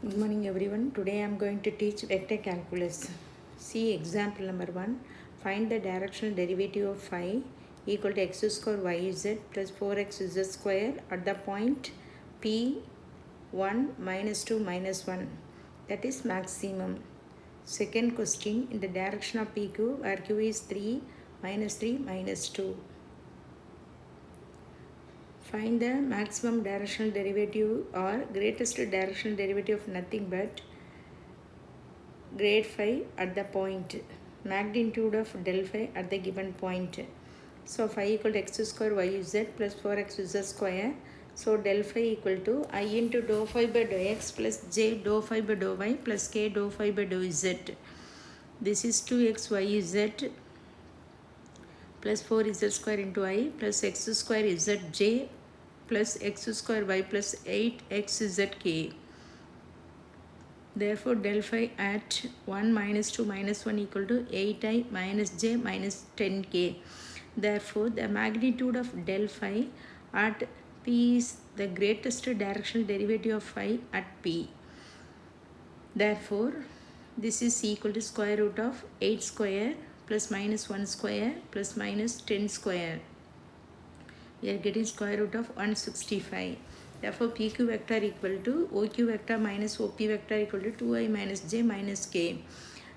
Good morning everyone. Today I am going to teach vector calculus. See example number 1. Find the directional derivative of phi equal to x square yz plus 4xz square at the point p1 minus 2 minus 1. That is maximum. Second question, in the direction of pq where q is 3 minus 2. Find the maximum directional derivative or greatest directional derivative of nothing but grade phi at the point, magnitude of del phi at the given point. So phi equal to x square yz plus 4xz square. So del phi equal to I into dou phi by dou x plus j dou phi by dou y plus k dou phi by dou z. This is 2xyz plus 4z square into I plus x square zj plus x square y plus 8xzk. Therefore, del phi at 1 minus 2 minus 1 equal to 8i minus j minus 10k. Therefore, the magnitude of del phi at p is the greatest directional derivative of phi at p. Therefore, this is equal to square root of 8 square plus minus 1 square plus minus 10 square. We are getting square root of 165. Therefore, PQ vector equal to OQ vector minus OP vector equal to 2i minus j minus k.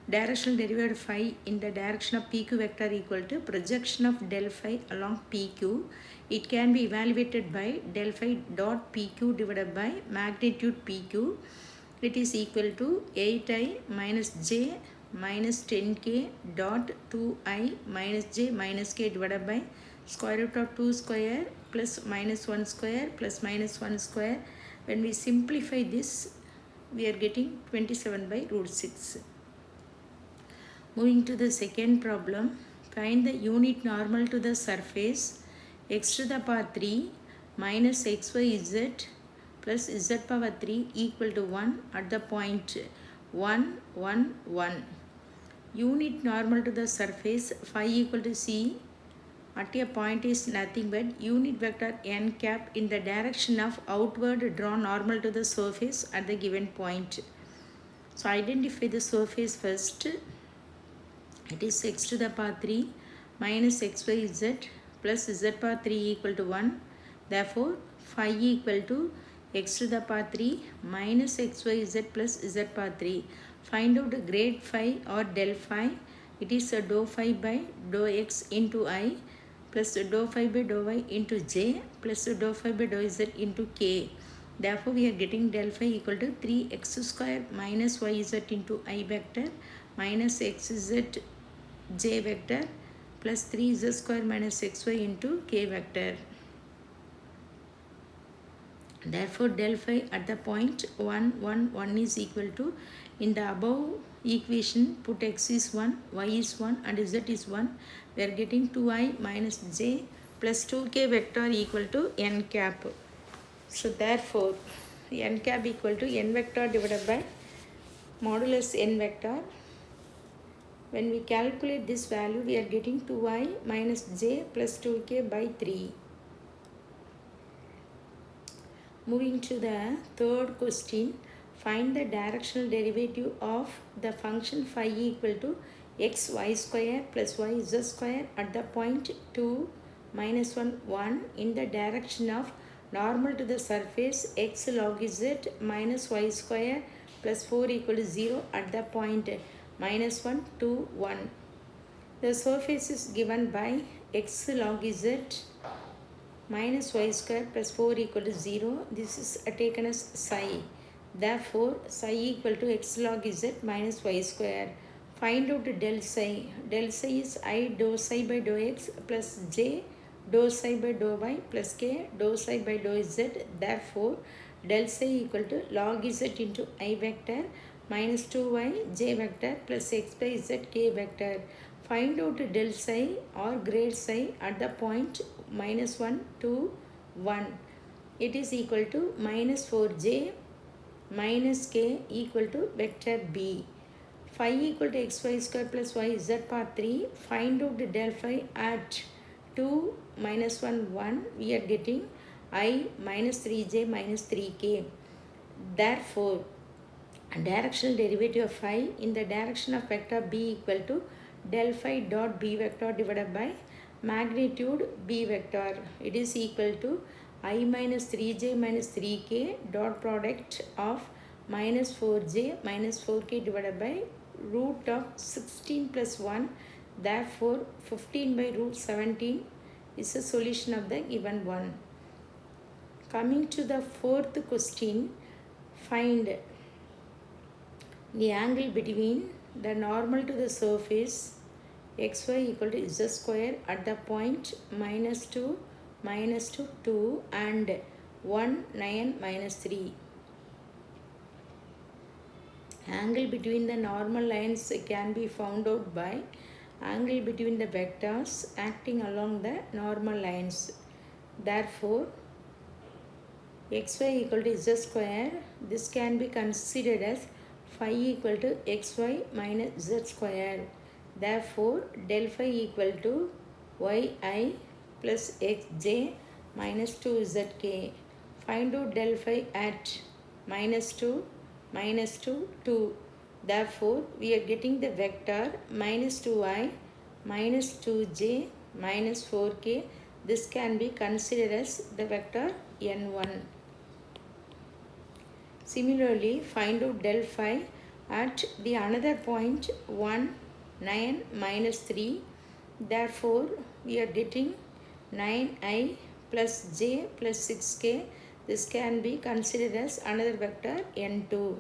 Directional derivative of phi in the direction of PQ vector equal to projection of del phi along PQ. It can be evaluated by del phi dot PQ divided by magnitude PQ. It is equal to 8i minus j minus 10k dot 2i minus j minus k divided by square root of 2 square plus minus 1 square plus minus 1 square. When we simplify this, we are getting 27 by root 6. Moving to the second problem, find the unit normal to the surface x to the power 3 minus xyz plus z power 3 equal to 1 at the point 1, 1, 1. Unit normal to the surface phi equal to c at a point is nothing but unit vector n cap in the direction of outward draw normal to the surface at the given point. So identify the surface first. It is x to the power 3 minus xyz plus z power 3 equal to 1. Therefore, phi equal to x to the power 3 minus xyz plus z power 3. Find out grade phi or del phi. It is a dou phi by dou x into I plus dou phi by dou y into j plus dou phi by dou z into k. Therefore, we are getting del phi equal to 3x square minus yz into I vector minus xz j vector plus 3z square minus xy into k vector. Therefore, del phi at the point 1, 1, 1 is equal to, in the above equation, put x is 1, y is 1 and z is 1. We are getting 2i minus j plus 2k vector equal to n cap. So, therefore, n cap equal to n vector divided by modulus n vector. When we calculate this value, we are getting 2i minus j plus 2k by 3. Moving to the third question, find the directional derivative of the function phi equal to x y square plus y z square at the point 2 minus 1 1 in the direction of normal to the surface x log z minus y square plus 4 equal to 0 at the point minus 1 2 1. The surface is given by x log z minus y square plus 4 equal to 0. This is taken as psi. Therefore, psi equal to x log z minus y square. Find out del psi. Del psi is I dou psi by dou x plus j dou psi by dou y plus k dou psi by dou z. Therefore, del psi equal to log z into I vector minus 2y j vector plus x by z k vector. Find out del psi or grade psi at the point minus 1, 2, 1. It is equal to minus 4j minus k equal to vector b. Phi equal to xy square plus y z power 3. Find out the del phi at 2 minus 1, 1. We are getting I minus 3j minus 3k. Therefore, directional derivative of phi in the direction of vector b equal to del phi dot b vector divided by magnitude b vector. It is equal to I minus 3j minus 3k dot product of minus 4j minus 4k divided by root of 16 plus 1. Therefore, 15 by root 17 is a solution of the given one. Coming to the fourth question, find the angle between the normal to the surface xy equal to z square at the point minus 2, 2 and 1, 9, minus 3. Angle between the normal lines can be found out by angle between the vectors acting along the normal lines. Therefore, xy equal to z square, this can be considered as phi equal to xy minus z square. Therefore, del phi equal to yi plus xj minus 2zk. Find out del phi at minus 2, 2. Therefore, we are getting the vector minus 2i minus 2j minus 4k. This can be considered as the vector n1. Similarly, find out del phi at the another point 1, 9, minus 3. Therefore, we are getting 9i plus j plus 6k. This can be considered as another vector n2.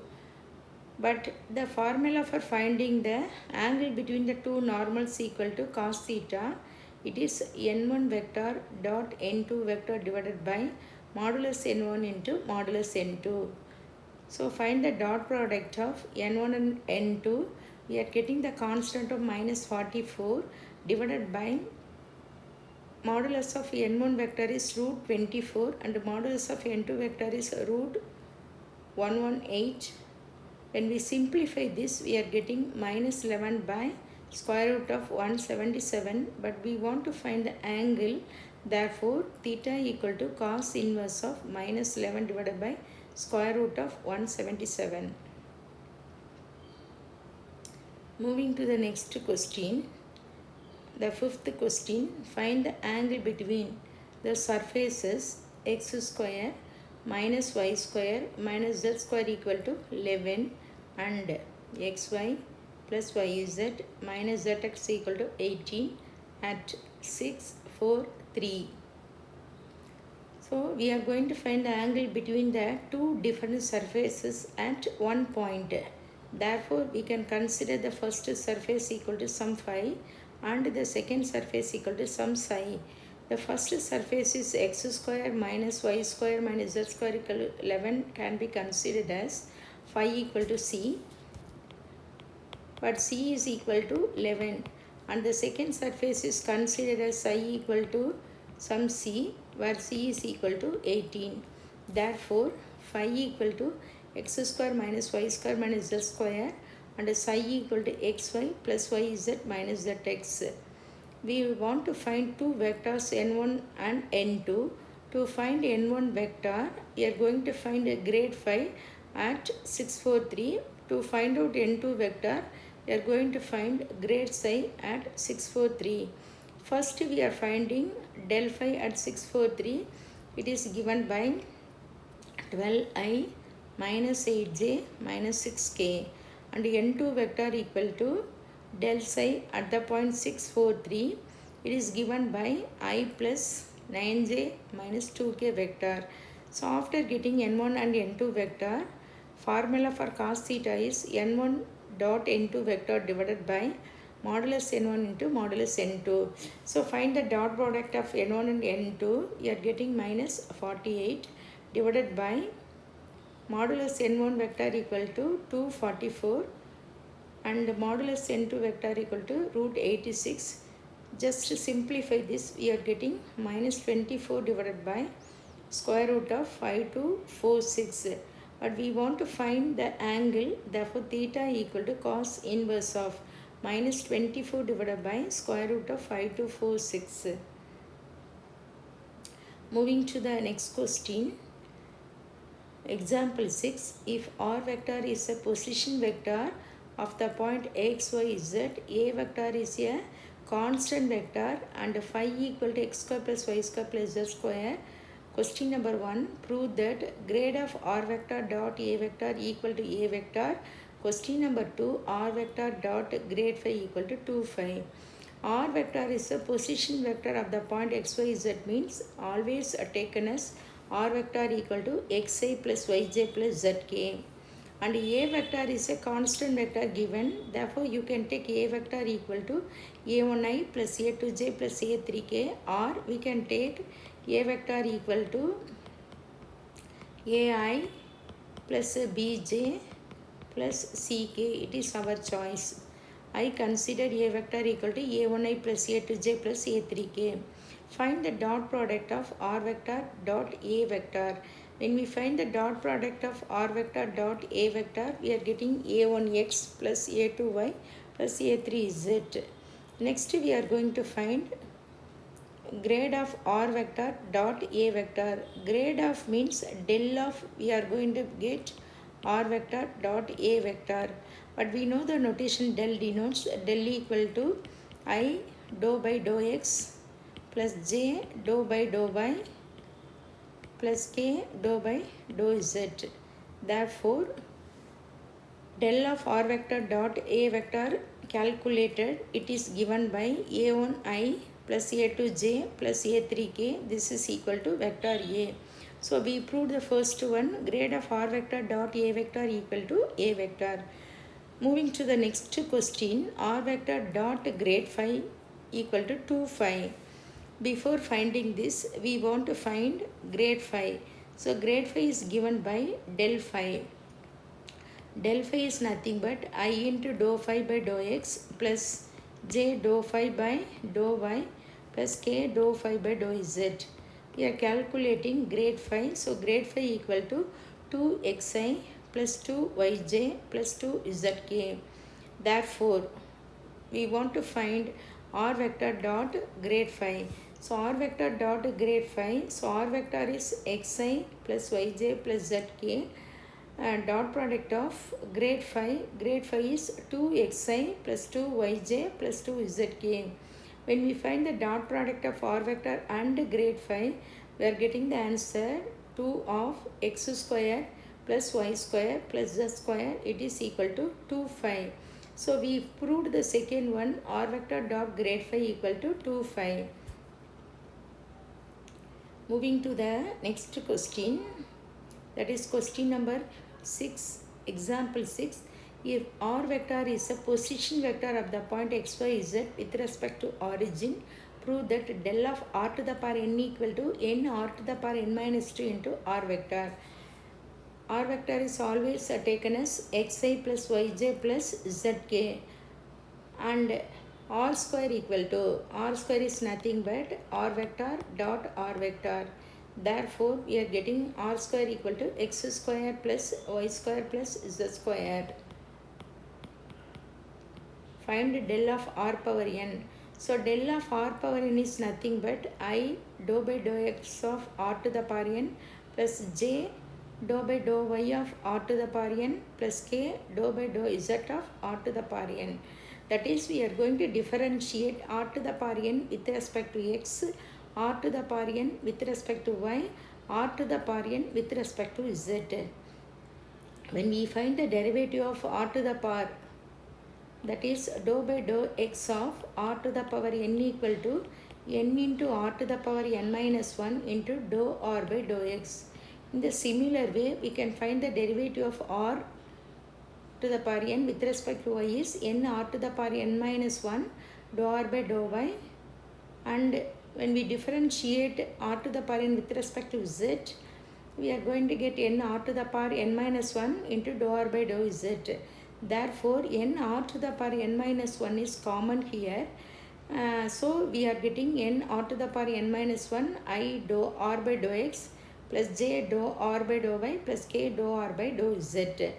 But the formula for finding the angle between the two normals equal to cos theta, it is n1 vector dot n2 vector divided by modulus n1 into modulus n2. So find the dot product of n1 and n2. We are getting the constant of minus 44 divided by modulus of n1 vector is root 24 and the modulus of n2 vector is root 118. When we simplify this, we are getting minus 11 by square root of 177, but we want to find the angle. Therefore, theta equal to cos inverse of minus 11 divided by square root of 177. Moving to the next question. The fifth question, find the angle between the surfaces x square minus y square minus z square equal to 11 and xy plus yz minus zx equal to 18 at 6, 4, 3. So we are going to find the angle between the two different surfaces at one point. Therefore, we can consider the first surface equal to some phi and the second surface equal to some psi. The first surface is x square minus y square minus z square equal to 11 can be considered as phi equal to c. But c is equal to 11 and the second surface is considered as psi equal to some c where c is equal to 18. Therefore, phi equal to x square minus y square minus z square and psi equal to xy plus yz minus zx. We want to find two vectors n1 and n2. To find n1 vector, we are going to find a grade phi at 643. To find out n2 vector, we are going to find grade psi at 643. First, we are finding del phi at 643. It is given by 12i minus 8j minus 6k and n2 vector equal to del psi at the point 643. It is given by I plus 9j minus 2k vector. So after getting n1 and n2 vector, formula for cos theta is n1 dot n2 vector divided by modulus n1 into modulus n2. So find the dot product of n1 and n2. You are getting minus 48 divided by modulus n1 vector equal to 244 and modulus n2 vector equal to root 86. Just to simplify this, we are getting minus 24 divided by square root of 5246. But we want to find the angle, therefore theta equal to cos inverse of minus 24 divided by square root of 5246. Moving to the next question. Example 6. If R vector is a position vector of the point x, y, z, A vector is a constant vector and phi equal to x square plus y square plus z square. Question number 1. Prove that grade of R vector dot A vector equal to A vector. Question number 2. R vector dot grade phi equal to 2 phi. R vector is a position vector of the point x, y, z means always taken as R vector equal to xi plus yj plus zk. And A vector is a constant vector given. Therefore, you can take A vector equal to a1i plus a2j plus a3k, or we can take A vector equal to ai plus bj plus ck. It is our choice. I consider A vector equal to a1i plus a2j plus a3k. Find the dot product of R vector dot A vector. When we find the dot product of R vector dot A vector, we are getting a1x plus a2y plus a3z. Next, we are going to find grade of R vector dot A vector. Grade of means del of, we are going to get R vector dot A vector. But we know the notation del denotes del equal to I dou by dou x plus j dou by dou y plus k dou by dou z. Therefore, del of R vector dot A vector calculated, it is given by a1i plus a2j plus a3k. This is equal to vector A. So we proved the first one, grade of R vector dot A vector equal to A vector. Moving to the next question, R vector dot grade phi equal to 2 phi. Before finding this, we want to find grade phi. So grade phi is given by del phi. Del phi is nothing but I into dou phi by dou x plus j dou phi by dou y plus k dou phi by dou z. We are calculating grade phi. So grade phi equal to 2xi plus 2yj plus 2zk. Therefore, we want to find R vector dot grade phi. So R vector dot grade phi. So R vector is xi plus yj plus zk. Dot product of grade phi. Grade phi is 2xi plus 2yj plus 2zk. When we find the dot product of R vector and grade phi, we are getting the answer 2 of x square plus y square plus z square. It is equal to 2 phi. So we proved the second one, R vector dot grade phi equal to 2 phi. Moving to the next question, that is question number 6, example 6. If R vector is a position vector of the point x, y, z with respect to origin, prove that del of r to the power n equal to n r to the power n minus 2 into R vector. R vector is always taken as xi plus yj plus zk, and R square equal to, R square is nothing but R vector dot R vector. Therefore, we are getting R square equal to x square plus y square plus z square. Find del of R power n. So del of R power n is nothing but I dou by dou x of R to the power n plus j dou by dou y of R to the power n plus k dou by dou z of R to the power n. That is, we are going to differentiate R to the power n with respect to x, R to the power n with respect to y, R to the power n with respect to z. When we find the derivative of R to the power, that is dou by dou x of R to the power n equal to n into R to the power n minus 1 into dou R by dou x. In the similar way, we can find the derivative of R to the power n with respect to y is n R to the power n minus 1 dou R by dou y, and when we differentiate R to the power n with respect to z, we are going to get n R to the power n minus 1 into dou R by dou z. Therefore, n R to the power n minus 1 is common here. So, we are getting n R to the power n minus 1 I dou R by dou x plus j dou R by dou y plus k dou R by dou z.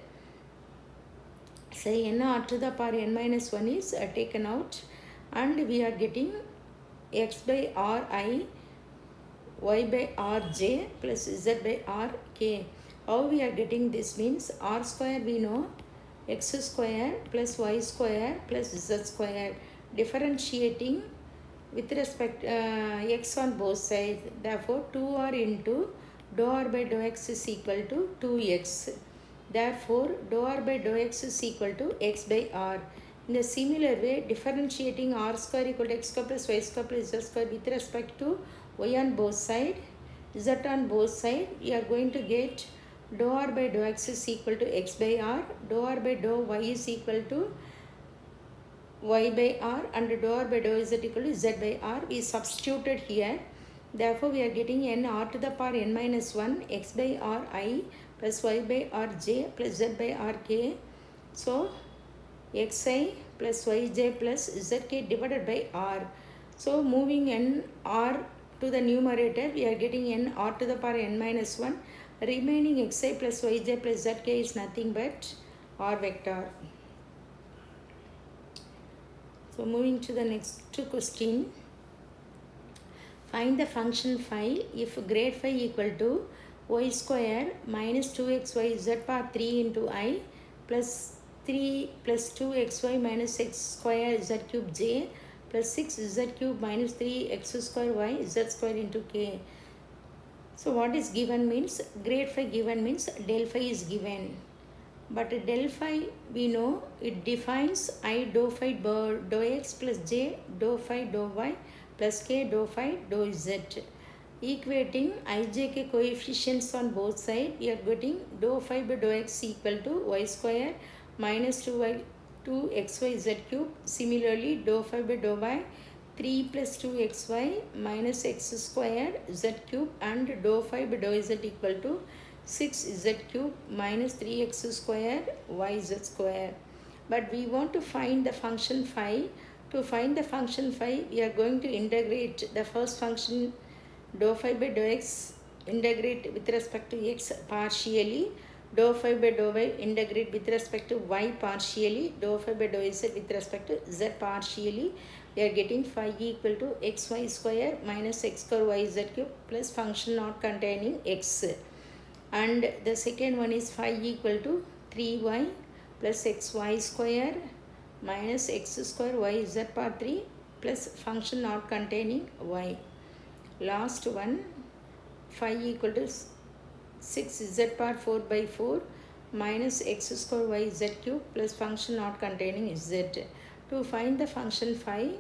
So, n R to the power n minus 1 is taken out, and we are getting x by r I, y by r j plus z by r k. How we are getting this means r square we know x square plus y square plus z square. Differentiating with respect x on both sides. Therefore 2r into dou r by dou x is equal to 2x. Therefore dou r by dou x is equal to x by r. In a similar way, differentiating r square equal to x square plus y square plus z square with respect to y on both sides, z on both sides, we are going to get dou r by dou x is equal to x by r, dou r by dou y is equal to y by r, and dou r by dou z equal to z by r. We substituted here. Therefore, we are getting n r to the power n minus 1 x by r I plus y by r j plus z by r k. So, xi plus yj plus zk divided by r. So, moving n r to the numerator, we are getting n r to the power n minus 1. Remaining xi plus yj plus zk is nothing but r vector. So moving to the next question. Find the function phi if grade phi equal to y square minus 2xyz power 3 into I plus 3 plus 2xy minus x square z cube j plus 6z cube minus 3x square y z square into k. So what is given means grade phi given means del phi is given. But del phi we know it defines I dou phi dou x plus j dou phi dou y plus k dou phi dou z. Equating ijk coefficients on both sides, we are getting dou phi by dou x equal to y square minus 2xyz cube. Similarly, dou phi by dou y 3 plus 2xy minus x square z cube, and dou phi by dou z equal to 6z cube minus 3x square yz square. But we want to find the function phi. To find the function phi, we are going to integrate the first function dou phi by dou x, integrate with respect to x partially, dou phi by dou y integrate with respect to y partially, dou phi by dou z with respect to z partially. We are getting phi equal to xy square minus x square yz cube plus function not containing x. And the second one is phi equal to 3y plus xy square minus x square yz power 3 plus function not containing y. Last one, phi equal to 6z power 4 by 4 minus x square yz cube plus function not containing z. To find the function phi,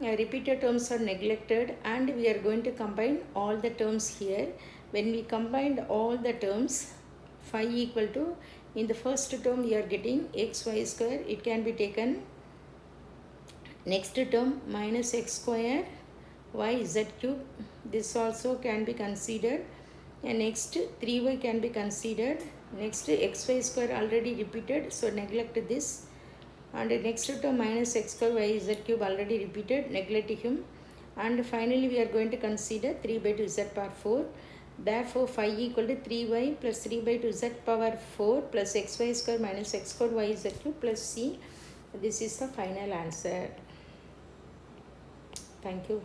repeated terms are neglected and we are going to combine all the terms here. When we combined all the terms, phi equal to, in the first term we are getting xy square, it can be taken. Next term minus x square yz cube, this also can be considered. And next 3y can be considered. Next xy square already repeated, so neglect this. And next term minus x square yz cube already repeated, neglect him. And finally we are going to consider 3 by 2 z power 4. Therefore phi equal to 3y plus 3 by 2 z power 4 plus xy square minus x square yz cube plus c. This is the final answer. Thank you.